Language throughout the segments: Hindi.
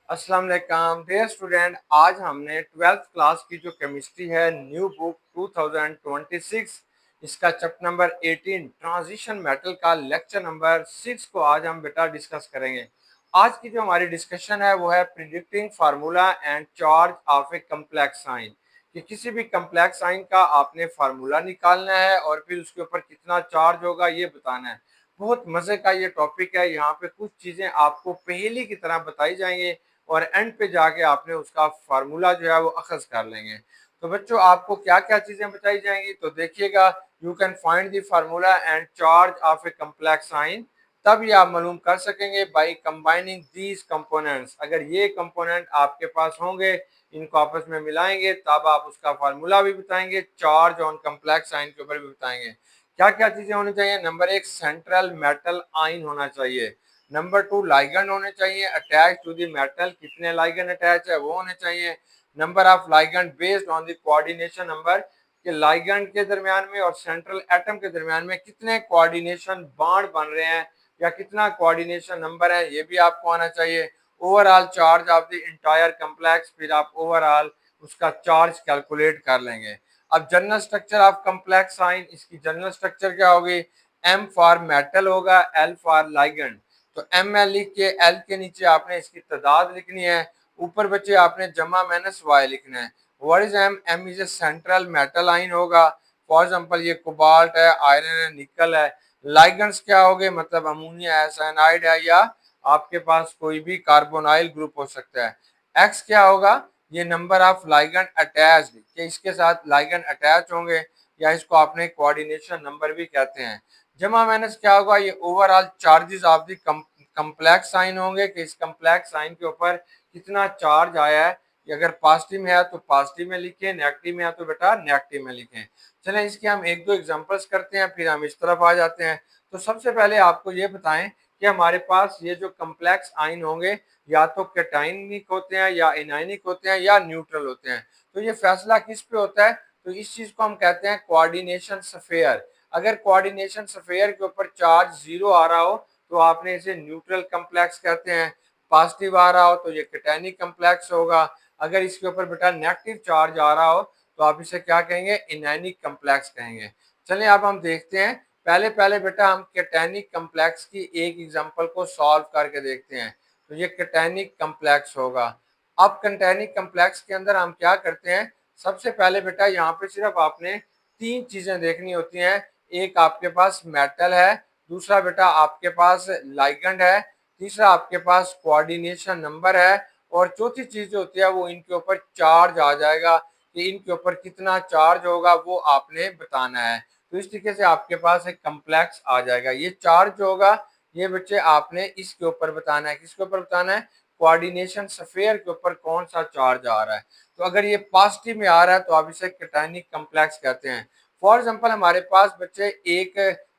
अस्सलाम वालेकुम डियर स्टूडेंट। आज हमने 12th क्लास की जो केमिस्ट्री है न्यू बुक 2026 इसका चैप्टर नंबर 18 ट्रांजिशन मेटल का लेक्चर नंबर 6 को आज हम बेटा डिस्कस करेंगे। आज की जो हमारी डिस्कशन है वो है predicting formula and charge of a complex ion, कि किसी भी कम्प्लेक्स साइन का आपने फार्मूला निकालना है और फिर उसके ऊपर कितना चार्ज होगा ये बताना है। बहुत मजे का ये टॉपिक है। यहाँ पे कुछ चीजें आपको पहेली की तरह बताई जाएंगी और एंड पे जाके आपने उसका फार्मूला जो है वो अखज कर लेंगे। तो बच्चों आपको क्या क्या चीजें बताई जाएंगी तो देखिएगा। You can find the formula and charge of a complex ion, तब ये आप मालूम कर सकेंगे बाई कंबाइनिंग दीज कंपोनेंट्स। अगर ये कंपोनेंट आपके पास होंगे, इनको आपस में मिलाएंगे, तब आप उसका फार्मूला भी बताएंगे, चार्ज ऑन कम्प्लेक्स साइन के ऊपर भी बताएंगे। क्या क्या चीजें होनी चाहिए? नंबर एक, सेंट्रल मेटल आइन होना चाहिए। नंबर टू, लाइगेंड होने चाहिए अटैच टू द मेटल। कितने लाइगेंड अटैच है वो होने चाहिए। Number of ligand based on the coordination number, कि लाइगेंड के दरमियान में और सेंट्रल एटम के दरमियान में कितने कोऑर्डिनेशन बॉन्ड बन रहे हैं या कितना कोऑर्डिनेशन नंबर है, ये भी आपको आना चाहिए। Overall charge of the entire complex, फिर आप ओवरऑल उसका चार्ज कैलकुलेट कर लेंगे। अब general structure of complex ion, इसकी जनरल स्ट्रक्चर क्या होगी? एम फॉर मेटल होगा, एल फॉर लाइगेंड। तो एम एल लिख के एल के नीचे आपने इसकी तादाद लिखनी है, ऊपर बच्चे आपने जमा माइनस वाई लिखना है। What is M? M is a central metal ion होगा। फॉर एग्जांपल ये कोबाल्ट है, आयरन है, निकल है। लाइगेंड्स क्या हो गए? मतलब अमोनिया है, साइनाइड है, या आपके पास कोई भी कार्बोनाइल ग्रुप हो सकता है। एक्स क्या होगा? ये नंबर ऑफ लाइगेंड अटैच्ड, कि इसके साथ लाइगेंड अटैच होंगे, या इसको आपने कोऑर्डिनेशन नंबर भी कहते हैं। जमा माइनस क्या होगा? ये overall charges of the complex ion होंगे, कि इस कम्प्लेक्स साइन के ऊपर कितना चार्ज आया है। अगर पॉजिटिव में है तो पॉजिटिव में लिखें, नेगेटिव में है तो बेटा नेगेटिव में लिखें। चलें इसके हम एक दो एग्जांपल्स करते हैं, फिर हम इस तरफ आ जाते हैं। तो सबसे पहले आपको ये बताएं कि हमारे पास ये जो कम्प्लेक्स आइन होंगे या तो कैटाइनिक होते हैं, या एनाइनिक होते हैं, या न्यूट्रल होते हैं। तो ये फैसला किस पे होता है? तो इस चीज को हम कहते हैं कोऑर्डिनेशन स्फीयर। अगर कोऑर्डिनेशन स्फीयर के ऊपर चार्ज जीरो आ रहा हो तो आपने इसे न्यूट्रल कम्प्लेक्स कहते हैं। पॉजिटिव आ रहा हो तो ये कैटाइनिक कम्प्लेक्स होगा। अगर इसके ऊपर बेटा नेगेटिव चार्ज आ रहा हो तो आप इसे क्या कहेंगे? इनैनिक कम्प्लेक्स कहेंगे। चलिए अब हम देखते हैं। पहले पहले बेटा हम कैटाइनिक कम्प्लेक्स की एक एग्जांपल को सॉल्व करके देखते हैं। तो ये कैटाइनिक कम्प्लेक्स होगा। अब कैटाइनिक कम्प्लेक्स के अंदर हम क्या करते हैं? सबसे पहले बेटा यहाँ पे सिर्फ आपने तीन चीजें देखनी होती हैं। एक आपके पास मेटल है, दूसरा बेटा आपके पास लाइगेंड है, तीसरा आपके पास कोऑर्डिनेशन नंबर है, और चौथी चीज जो होती है वो इनके ऊपर चार्ज आ जाएगा, कि इनके ऊपर कितना चार्ज होगा वो आपने बताना है। तो इस तरीके से आपके पास एक कम्प्लेक्स आ जाएगा। ये चार्ज जो होगा ये बच्चे आपने इसके ऊपर बताना है। किसके ऊपर बताना है? कोऑर्डिनेशन स्फीयर के ऊपर कौन सा चार्ज आ रहा है। तो अगर ये पॉजिटिव में आ रहा है तो आप इसे कैटाइनिक कम्प्लेक्स कहते हैं। फॉर एग्जांपल हमारे पास बच्चे एक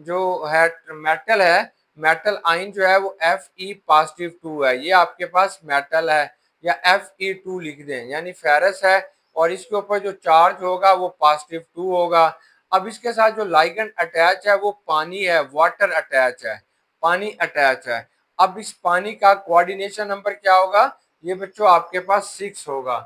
जो है मेटल है, मेटल आइन जो है वो Fe+2 है। ये आपके पास मेटल है, या Fe2 लिख दें, यानी फेरस है, और इसके ऊपर जो चार्ज होगा वो +2 होगा। अब इसके साथ जो लाइगेंड अटैच है वो पानी है, वाटर अटैच है, पानी अटैच है। अब इस पानी का कोऑर्डिनेशन नंबर क्या होगा? ये बच्चों आपके पास 6 होगा।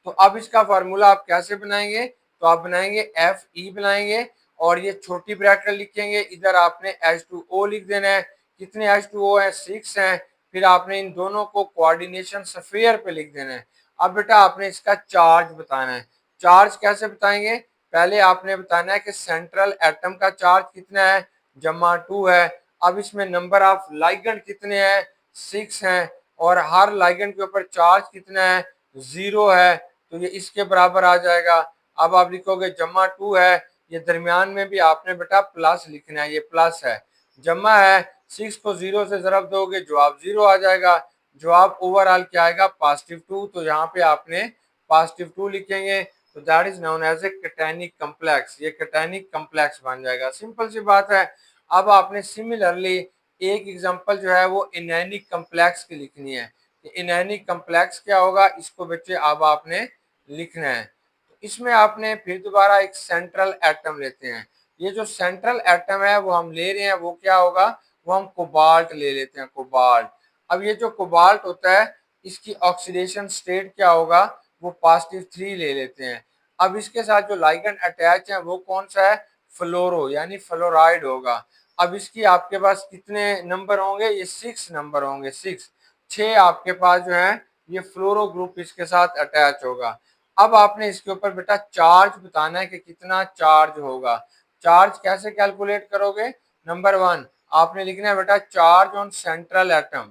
तो अब इसका फार्मूला आप कैसे बनाएंगे? तो आप बनाएंगे Fe बनाएंगे, और ये छोटी ब्रैकेट लिखेंगे, इधर आपने H2O लिख देना है। कितने H2O है? 6 हैं। फिर आपने इन दोनों को कोऑर्डिनेशन स्फीयर पे लिख देना है। अब बेटा आपने इसका चार्ज बताना है। चार्ज कैसे बताएंगे? पहले आपने बताना है कि सेंट्रल एटम का चार्ज कितना है, जमा 2 है। अब इसमें नंबर ऑफ लाइगेंड कितने हैं? 6 हैं। और हर लाइगेंड के ऊपर चार्ज कितना है? 0 है। तो ये इसके बराबर आ जाएगा। अब आप लिखोगे जमा 2 है, ये दरमियान में भी आपने बेटा प्लस लिखना है, ये प्लस है। जमा है, 6 को 0 से जरब दोगे जवाब 0 आ जाएगा। जवाब ओवरऑल क्या आएगा? +2। तो यहाँ पे आपने +2 लिखेंगे। तो that is known as a cationic complex. ये कैटाइनिक कम्प्लेक्स बन जाएगा। सिंपल सी बात है। अब आपने सिमिलरली एक एग्जांपल जो है वो इनैनिक कम्प्लेक्स की लिखनी है। इनैनिक कम्प्लेक्स क्या होगा इसको बच्चे अब आपने लिखना है। तो इसमें आपने फिर दोबारा एक सेंट्रल एटम लेते हैं। ये जो सेंट्रल एटम है वो हम ले रहे हैं, वो क्या होगा? वो हम कोबाल्ट ले लेते हैं, कोबाल्ट। अब ये जो कोबाल्ट होता है इसकी ऑक्सीडेशन स्टेट क्या होगा, वो +3 ले लेते हैं। अब इसके साथ जो लिगैंड अटैच है वो कौन सा है, फ्लोरो यानी फ्लोराइड होगा। अब इसकी आपके पास कितने नंबर होंगे, ये 6 नंबर होंगे, 6 आपके पास जो है ये फ्लोरो ग्रुप इसके साथ अटैच होगा। अब आपने इसके ऊपर बेटा चार्ज बताना है कि कितना चार्ज होगा। चार्ज कैसे कैलकुलेट करोगे, नंबर 1 आपने लिखना है बेटा charge on central atom,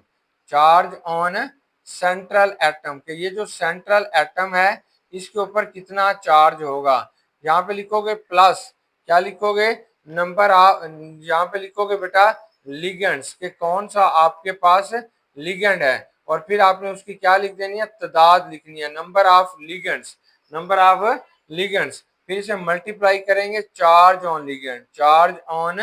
charge on central atom के ये जो सेंट्रल एटम है इसके ऊपर कितना चार्ज होगा। यहाँ पे लिखोगे प्लस, क्या लिखोगे, नंबर आप यहाँ पे लिखोगे बेटा लिगेंड्स के कौन सा आपके पास लिगेंड है, और फिर आपने उसकी क्या लिख देनी है, तादाद लिखनी है, number of ligands, number of ligands. फिर इसे मल्टीप्लाई करेंगे charge on ligand, charge on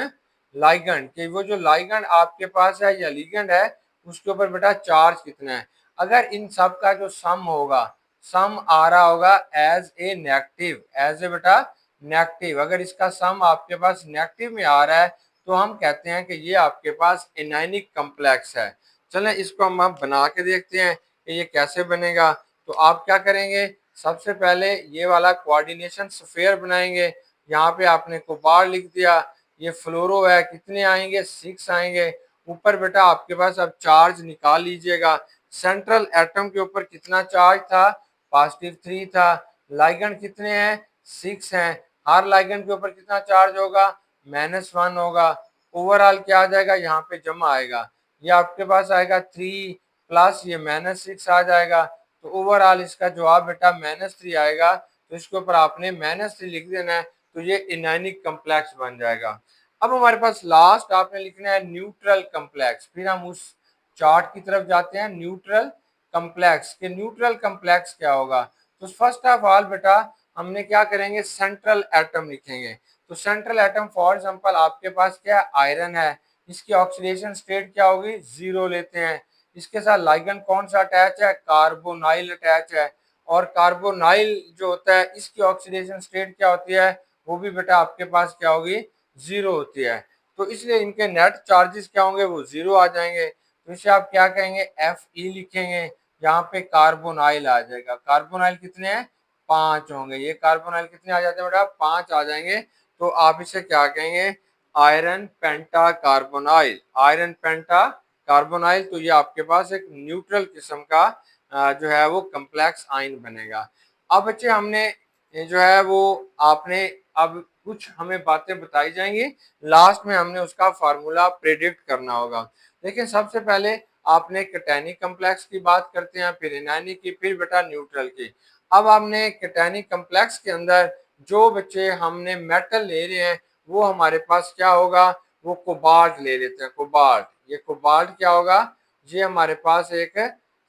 ligand कि वो जो लाइगेंड आपके पास है या लिगेंड है उसके ऊपर बेटा चार्ज कितना है। अगर इन सब का जो सम होगा, सम आ रहा होगा as a negative, as a beta negative, अगर इसका सम आपके पास नेगेटिव में आ रहा है तो हम कहते हैं कि ये आपके पास एनायनिक कॉम्प्लेक्स है। चलें इसको हम अब बना के देखते हैं कि ये कैसे बनेगा। तो आप क्या करेंगे, सबसे पहले ये वाला कोऑर्डिनेशन स्फीयर बनाएंगे, यहाँ पे आपने कोबार लिख दिया, ये फ्लोरो है, कितने आएंगे, 6 आएंगे। ऊपर बेटा आपके पास अब चार्ज निकाल लीजिएगा, सेंट्रल एटम के ऊपर कितना चार्ज था, +3 था। लाइगेंड कितने हैं, 6 हैं। हर लाइगेंड के ऊपर कितना चार्ज होगा, -1 होगा। ओवरऑल क्या आ जाएगा, यहाँ पे जमा आएगा, ये आपके पास आएगा 3 प्लस ये -6 आ जाएगा। तो ओवरऑल इसका जवाब बेटा -3 आएगा। तो इसके ऊपर आपने -3 लिख देना है, तो ये इनआयनिक कॉम्प्लेक्स बन जाएगा। अब हमारे पास लास्ट आपने लिखना है न्यूट्रल कॉम्प्लेक्स। फिर हम उस चार्ट की तरफ जाते हैं, न्यूट्रल कॉम्प्लेक्स के न्यूट्रल कॉम्प्लेक्स क्या होगा। तो फर्स्ट ऑफ ऑल बेटा हमने क्या करेंगे, सेंट्रल एटम लिखेंगे। तो सेंट्रल एटम फॉर एग्जांपल आपके पास क्या है, आयरन है, इसकी ऑक्सीडेशन स्टेट क्या होगी, 0 लेते हैं। इसके साथ लिगैंड कौन सा अटैच है, कार्बोनाइल अटैच है, और कार्बोनाइल जो होता है इसकी ऑक्सीडेशन स्टेट क्या होती है, वो भी बेटा आपके पास क्या होगी, 0 होती है। तो इसलिए इनके नेट चार्जेस क्या होंगे, वो 0 आ जाएंगे। तो इसे आप क्या कहेंगे, Fe लिखेंगे, यहाँ पे कार्बोनाइल आ जाएगा। कार्बोनाइल कितने हैं, 5 होंगे, ये कार्बोनाइल कितने आ जाते हैं बेटा, 5 आ जाएंगे। तो आप इसे क्या कहेंगे, आयरन पेंटा कार्बोनाइल, आयरन पेंटा कार्बोनाइल। तो ये आपके पास एक न्यूट्रल किस्म का जो है वो कम्प्लेक्स आयन बनेगा। अब बच्चे हमने ये जो है वो आपने अब कुछ हमें बातें बताई जाएंगी, लास्ट में हमने उसका फार्मूला प्रेडिक्ट करना होगा। लेकिन सबसे पहले आपने कैटायनिक कॉम्प्लेक्स की बात करते हैं, फिर एनायनिक की, फिर बेटा न्यूट्रल की। अब हमने कैटायनिक कॉम्प्लेक्स के अंदर जो बच्चे हमने मेटल ले रहे हैं वो हमारे पास क्या होगा, वो कोबाल्ट ले लेते हैं, कोबाल्ट। ये कोबाल्ट क्या होगा, ये हमारे पास एक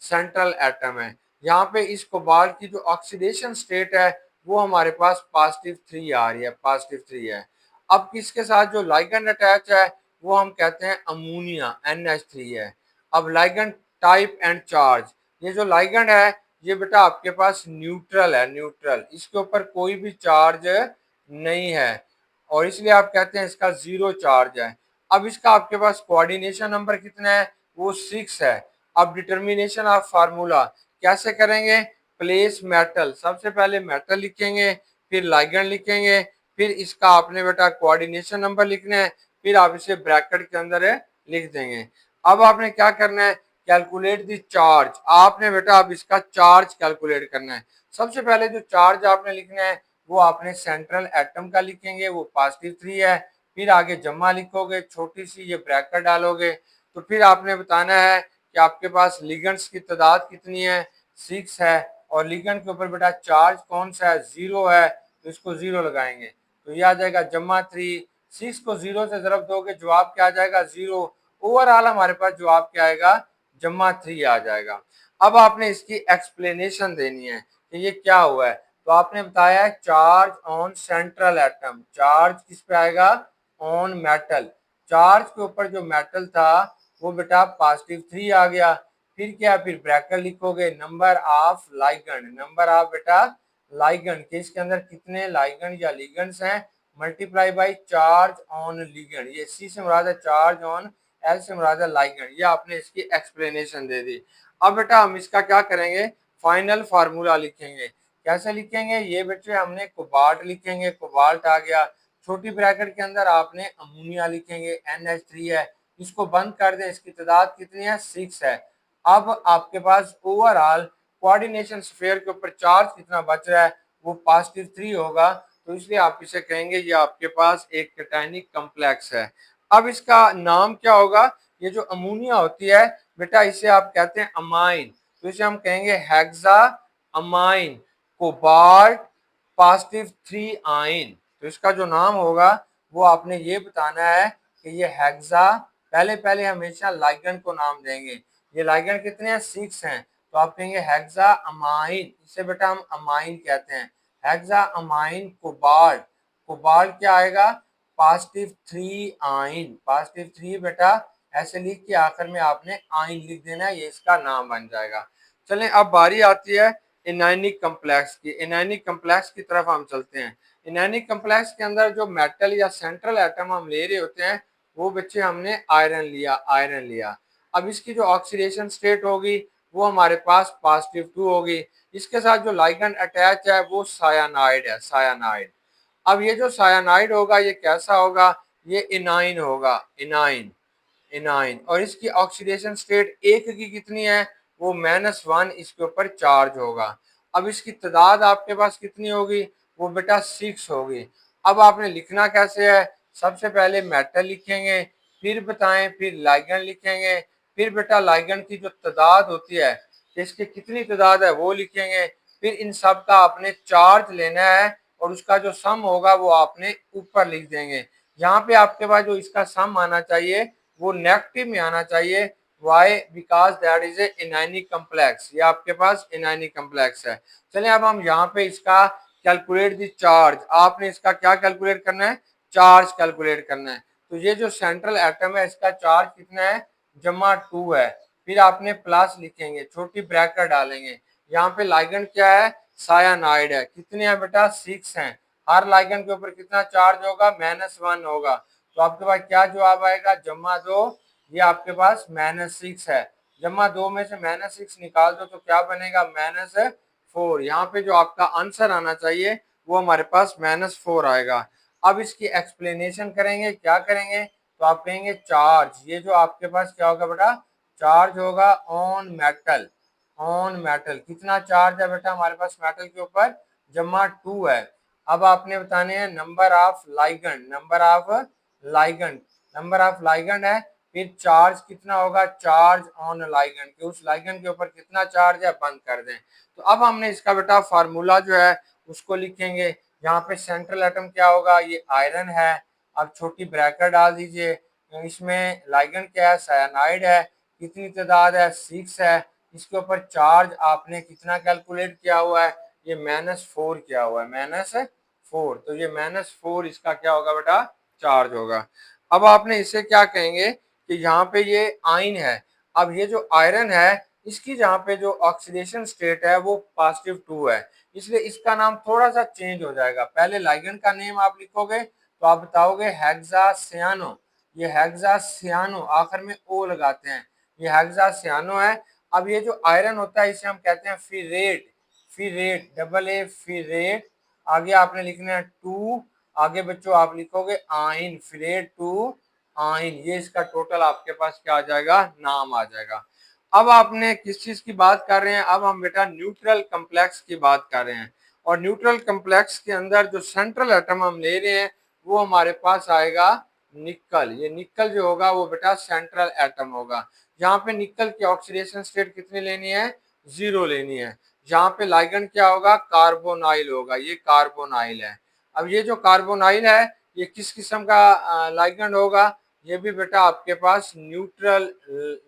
सेंट्रल एटम है। यहाँ पे इस कोबाल्ट की जो ऑक्सीडेशन स्टेट है वो हमारे पास +3 आ रही है, +3 है। अब किसके साथ जो लिगैंड अटैच है वो हम कहते हैं अमोनिया, NH3 है। अब लिगैंड टाइप एंड चार्ज, ये जो लिगैंड है ये बेटा आपके पास न्यूट्रल है, न्यूट्रल, इसके ऊपर कोई भी चार्ज नहीं है और इसलिए आप कहते हैं इसका 0 चार्ज है। अब इसका आपके पास कोऑर्डिनेशन नंबर कितना है, वो 6 है। अब डिटर्मिनेशन ऑफ फार्मूला कैसे करेंगे, प्लेस मेटल, सबसे पहले मेटल लिखेंगे, फिर लिगैंड लिखेंगे, फिर इसका आपने बेटा कोऑर्डिनेशन नंबर लिखना है, फिर आप इसे ब्रैकेट के अंदर लिख देंगे। अब आपने क्या करना है, कैलकुलेट द चार्ज, आपने बेटा अब इसका चार्ज कैलकुलेट करना है। सबसे पहले जो चार्ज आपने लिखना है वो आपने सेंट्रल एटम का लिखेंगे, वो +3 है। फिर आगे जमा लिखोगे, छोटी सी ये ब्रैकेट डालोगे। तो फिर आपने बताना है कि आपके पास लिगेंड्स की तादाद कितनी है, 6 है, और लिगेंड के ऊपर बेटा चार्ज कौन सा है, 0 है, तो इसको 0 लगाएंगे। तो ये आ जाएगा जमा 3, 6 को 0 से ज़रब दोगे जवाब क्या आ जाएगा, 0। ओवरऑल हमारे पास जवाब क्या आएगा, जमा 3 आ जाएगा। अब आपने इसकी एक्सप्लेनेशन देनी है कि ये क्या हुआ है। तो आपने बताया है charge on central atom, charge किस पे आएगा, ऑन मेटल। चार्ज के ऊपर जो मेटल था वो बेटा +3 आ गया। फिर क्या, फिर ब्रैकेट लिखोगे, number of ligand, number of बेटा लाइगेंड के इसके अंदर कितने लाइगेंड या लिगेंड्स हैं, multiply by charge on ligand, ये सी से मुराद है चार्ज ऑन, एल से मुराद है लाइगेंड। ये आपने इसकी एक्सप्लेनेशन दे दी। अब बेटा हम इसका क्या करेंगे, फाइनल फार्मूला लिखेंगे। कैसे लिखेंगे, ये बच्चे हमने कोबाल्ट लिखेंगे, कोबाल्ट आ गया, छोटी ब्रैकेट के अंदर आपने अमोनिया लिखेंगे, NH3 है, इसको बंद कर दें, इसकी तादाद कितनी है, 6 है। अब आपके पास ओवरऑल कोऑर्डिनेशन स्फीयर के ऊपर चार्ज कितना बच रहा है, वो +3 होगा, तो इसलिए आप इसे कहेंगे ये आपके पास एक कैटायनिक कॉम्प्लेक्स है। अब इसका नाम क्या होगा, ये जो अमोनिया होती है बेटा इसे आप कहते हैं अमाइन, तो इसे हम कहेंगे हेक्सा अमाइन कोबाल्ट +3 आइन। तो इसका जो नाम होगा वो आपने ये बताना है कि ये हेक्सा, पहले पहले हमेशा लाइगेंड को नाम देंगे, ये लाइगेंड कितने हैं, 6 हैं, तो आप कहेंगे हेक्सा अमाइन, इसे बेटा हम अमाइन कहते हैं, हेक्सा अमाइन कोबाल्ट। कोबाल्ट क्या आएगा, +3 आइन, +3 बेटा ऐसे लिख के आखिर में आपने आइन लिख देना है, ये इसका नाम बन जाएगा। चलें अब बारी आती है इनआयनिक कम्प्लेक्स की। इनआयनिक कम्प्लेक्स की तरफ हम चलते हैं। इनआयनिक कम्प्लेक्स के अंदर जो मेटल या सेंट्रल एटम हम ले रहे होते हैं वो बच्चे हमने आयरन लिया। अब इसकी जो ऑक्सीडेशन स्टेट होगी वो हमारे पास +2 होगी। इसके साथ जो लाइगेंड अटैच है वो सायानाइड है, सायानाइड। अब ये जो सायानाइड होगा ये कैसा होगा, ये इनाइन होगा, इनाइन, इनाइन, और इसकी ऑक्सीडेशन स्टेट एक की कितनी है, वो -1, इसके ऊपर चार्ज होगा। अब इसकी तादाद आपके पास कितनी होगी, वो बेटा 6 होगी। अब आपने लिखना कैसे है, सबसे पहले मेटल लिखेंगे, फिर बताएं, फिर लाइगेंड लिखेंगे, फिर बेटा लाइगेंड की जो तादाद होती है, इसकी कितनी तादाद है वो लिखेंगे, फिर इन सब का आपने चार्ज लेना है और उसका जो सम होगा वो आपने ऊपर लिख देंगे। यहाँ पे आपके पास जो इसका सम आना चाहिए वो नेगेटिव में आना चाहिए, why, because that is a anionic complex, ये आपके पास इनायनिक कम्प्लेक्स है। चलिए अब हम यहाँ पे इसका कैलकुलेट दी चार्ज, आपने इसका क्या कैलकुलेट करना है, चार्ज कैलकुलेट करना है। तो ये जो सेंट्रल एटम है इसका चार्ज कितना है, -2 है, फिर आपने प्लस लिखेंगे, छोटी ब्रैकेट डालेंगे, यहाँ पे लाइगेंड क्या है, सायानाइड है, कितने हैं बेटा, 6 हैं, हर लाइगेंड के ऊपर कितना चार्ज होगा, -1 होगा, तो आपके पास क्या जवाब आएगा, -2, ये आपके पास -6 है, -2 में से -6 निकाल दो तो क्या बनेगा, -4। यहाँ पे जो आपका आंसर आना चाहिए वो हमारे पास -4 आएगा। अब इसकी एक्सप्लेनेशन करेंगे, क्या करेंगे, तो आप कहेंगे चार्ज, ये जो आपके पास क्या होगा बेटा, चार्ज होगा ऑन मेटल, ऑन मेटल, कितना चार्ज है बेटा हमारे पास मेटल के ऊपर, -2 है। अब आपने बताने हैं number of ligand, number of ligand, number of ligand है, फिर चार्ज कितना होगा, चार्ज ऑन लाइगेंड, के उस लाइगेंड के ऊपर कितना चार्ज है, बंद कर दें। तो अब हमने इसका बेटा फार्मूला जो है उसको लिखेंगे। यहाँ पे सेंट्रल एटम क्या होगा, ये आयरन है, अब छोटी ब्रैकेट डाल दीजिए, इसमें लाइगेंड क्या है, सायानाइड है, कितनी तादाद है, 6 है, इसके ऊपर चार्ज आपने कितना कैलकुलेट किया हुआ है, ये -4 किया हुआ है, -4, तो ये -4 इसका क्या होगा बेटा, चार्ज होगा। अब आपने इसे क्या कहेंगे कि यहाँ पे ये आयन है, अब ये जो आयरन है इसकी जहाँ पे जो ऑक्सीडेशन स्टेट है वो +2 है, इसलिए इसका नाम थोड़ा सा चेंज हो जाएगा। पहले लाइगेंड का नेम आप लिखोगे तो आप बताओगे हेक्सासियानो, ये हेक्सासियानो, आखिर में ओ लगाते हैं, ये हेक्सासियानो है। अब ये जो आयरन होता है इसे हम कहते हैं फिरेट, फिरेट, AA फिरेट, आगे आपने लिखना है 2, आगे बच्चों आप लिखोगे आइन, फिरेट 2 आइन, ये इसका टोटल आपके पास क्या आ जाएगा, नाम आ जाएगा। अब आपने किस चीज की बात कर रहे हैं, अब हम बेटा न्यूट्रल कम्प्लेक्स की बात कर रहे हैं, और न्यूट्रल कम्प्लेक्स के अंदर जो सेंट्रल एटम हम ले रहे हैं वो हमारे पास आएगा निकल, ये निकल जो होगा वो बेटा सेंट्रल एटम होगा। यहाँ पे निकल की ऑक्सीडेशन स्टेट कितनी लेनी है, 0 लेनी है। यहाँ पे लाइगेंड क्या होगा, कार्बोनाइल होगा, ये कार्बोनाइल है। अब ये जो कार्बोनाइल है ये किस किस्म का लाइगेंड होगा, ये भी बेटा आपके पास न्यूट्रल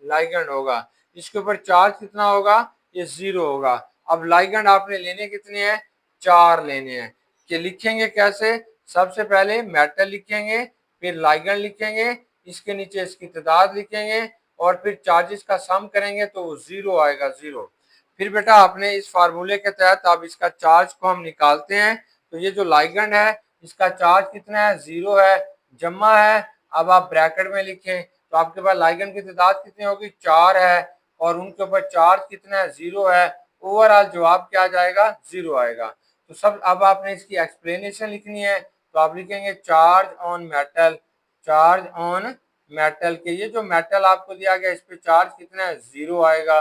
लाइगेंड होगा, इसके ऊपर चार्ज कितना होगा, ये 0 होगा। अब लाइगेंड आपने लेने कितने हैं, 4 लेने हैं, कि लिखेंगे कैसे, सबसे पहले मेटल लिखेंगे, फिर लाइगेंड लिखेंगे, इसके नीचे इसकी तादाद लिखेंगे और फिर चार्जेस का सम करेंगे तो वो 0 आएगा, 0। फिर बेटा आपने इस फार्मूले के तहत अब इसका चार्ज को हम निकालते हैं, तो ये जो लाइगेंड है इसका चार्ज कितना है, 0 है, जमा है। अब आप ब्रैकेट में लिखें तो आपके पास लाइगेंड की तादाद कितनी होगी, 4 है, और उनके ऊपर चार्ज कितना है, 0 है, ओवरऑल जवाब क्या आ जाएगा, 0 आएगा। तो सब अब आपने इसकी एक्सप्लेनेशन लिखनी है, तो आप लिखेंगे charge on metal, charge on metal के ये जो मेटल आपको दिया गया इस पे चार्ज कितना है, 0 आएगा।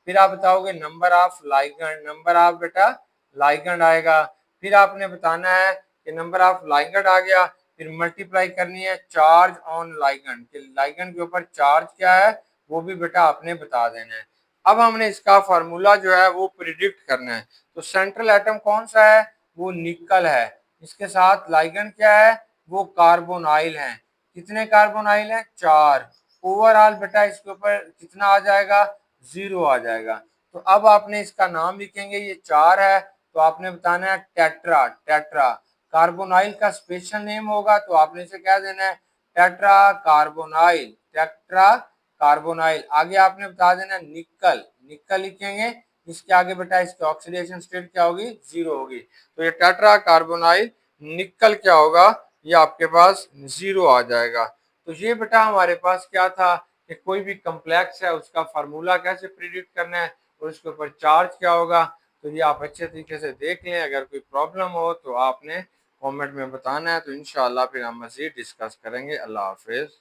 फिर आप बताओगे number of ligand, number of बेटा लाइगेंड आएगा। फिर आपने बताना है कि नंबर ऑफ लाइगेंड आ गया, फिर मल्टीप्लाई करनी है चार्ज ऑन लाइगेंड, कि लाइगेंड के ऊपर चार्ज क्या है वो भी बेटा आपने बता देना है। अब हमने इसका फार्मूला जो है वो प्रिडिक्ट करना है। तो सेंट्रल एटम कौन सा है, वो निकल है, इसके साथ लाइगेंड क्या है, वो कार्बोनाइल है। कितने कार्बोनाइल है, 4। ओवरऑल बेटा इसके ऊपर कितना आ जाएगा, 0 आ जाएगा। तो अब आपने इसका नाम लिखेंगे, ये 4 है तो आपने बताना है टेट्रा, टेट्रा। कार्बोनाइल का स्पेशल नेम होगा तो आपने इसे क्या देना है, टेट्रा कार्बोनाइल, टेट्रा कार्बोनाइल। आगे आपने बता देना निकल, निकल लिखेंगे, इसके आगे बेटा इसकी ऑक्सीडेशन स्टेट क्या होगी, 0 होगी। तो ये टेट्रा कार्बोनाइल निकल क्या होगा, ये आपके पास 0 आ जाएगा। तो ये बेटा हमारे पास क्या था कि कोई भी कम्प्लेक्स है उसका फार्मूला कैसे प्रिडिक्ट करना है और उसके ऊपर चार्ज क्या होगा। तो ये आप अच्छे तरीके से देख लें, अगर कोई प्रॉब्लम हो तो आपने कमेंट में बताना है, तो इंशाल्लाह फिर हम मज़ीद डिस्कस करेंगे। अल्लाह हाफिज़।